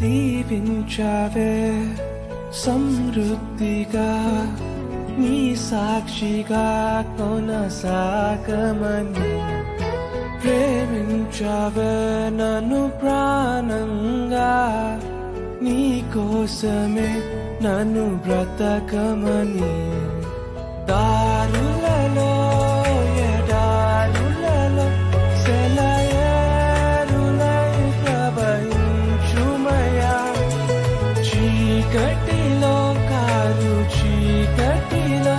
దీవించావే సమృద్ధిగా నీ సాక్షిగా కొనసాగమని ప్రేమించావే నన్ను ప్రాణంగా నీ కోసమే నన్ను బ్రతకమని దారులలో ఎడారులలో సెలయేరులై ప్రవహించుమయా చీకటిలో కారు చీకటిలో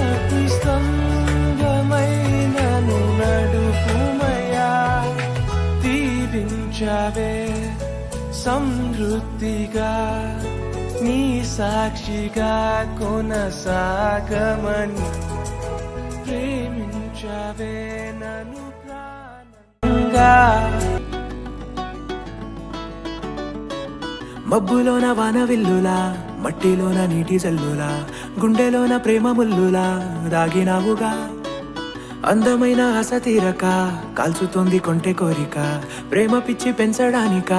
అతి స్తంభమై నన్ను నడుపుమయా దీవించావే సమృద్ధిగా నీ సాక్షిగా కొనసాగమని ప్రేమించవే నన్ను ప్రాణంగా మబ్బులోన వానవిల్లులా మట్టిలోన నీటి జల్లులా గుండెలోన ప్రేమ ముల్లులా దాగినావుగా అందమైన ఆశ తీరక కాల్చుతోంది కొంటె కోరిక ప్రేమ పిచ్చి పెంచడానిక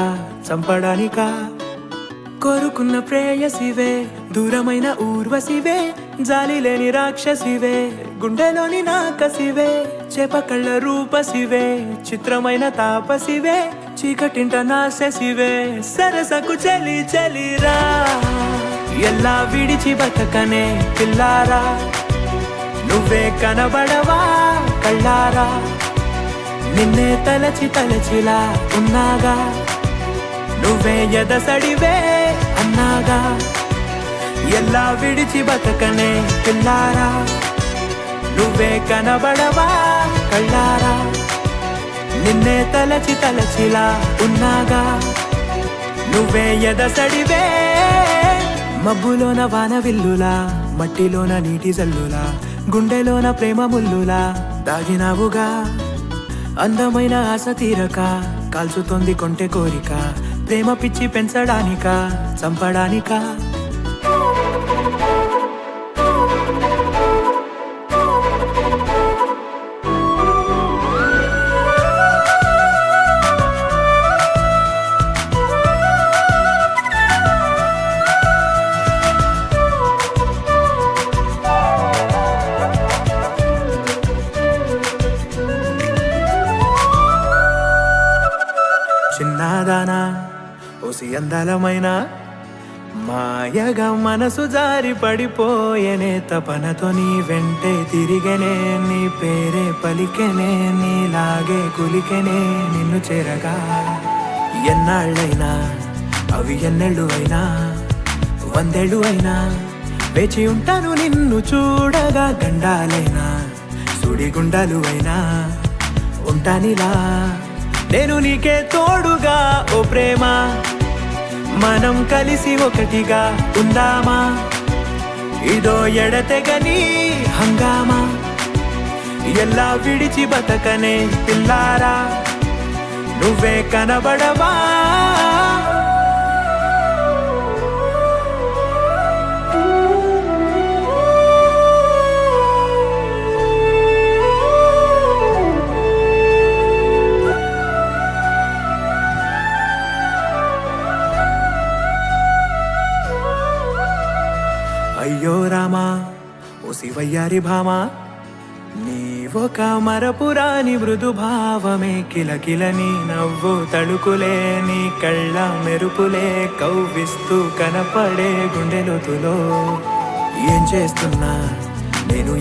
చంపడానిక కోరుకున్న ప్రేయసివే దూరమైన ఊర్వశివే జాలి లేని రాక్షసివే గుండెలోని నాకసివే చేప కళ్ళ రూపసివే చిత్రమైన తాపసివే చీకటింట నాశసివే సరసకు చలి చలిరా ఎల్లా విడిచి బతకనే పిల్లారా నువ్వే కనబడవా కళ్ళారా నిన్నే తలచి తలచిలా ఉన్నాగా నువ్వే ఎదసడివే అన్నాగా ఎల్లా విడిచి బతకనే పిల్లారా నువ్వే కనబడవా కళ్ళారా నిన్నే తలచి తలచిలా ఉన్నాగా నువ్వే ఎదసడివే మబ్బులోన వానవిల్లులా మట్టిలోన నీటి జల్లులా గుండెలోన ప్రేమ ముల్లులా దాగినావుగా అందమైన ఆశ తీరక కాల్చుతోంది కొంటె కోరిక ప్రేమ పిచ్చి పెంచడానిక చంపడానిక చిన్నదానా ఓసి అందలమైన మాయగా మనసు జారి పడిపోయేనే తపనతో నీ వెంటే తిరిగనే నీ పేరే పలికెనే నీలాగే కులికెనే నిన్ను చేరగా ఎన్నాళ్ళైనా అవి ఎన్నెళ్ళు అయినా 100 ఏళ్ళు అయినా వేచి ఉంటాను నిన్ను చూడగా గండాలైనా సుడిగుండాలు అయినా ఉంటానిలా నేను నీకే తోడుగా ఓ ప్రేమ మనం కలిసి ఒకటిగా ఉందామా ఇదో ఎడతెగని హంగామా ఎల్లా విడిచి బతకనే పిల్లారా నువ్వే కనబడవా అయ్యో రామా ఓ శివయ్యారి భామా నీవొక మరపురాని మృదు భావమే కిలకిలని నవ్వు తడుకులే నీ కళ్ళ మెరుపులే కవ్విస్తూ కనపడే గుండెలోతులో ఏం చేస్తున్నా నేను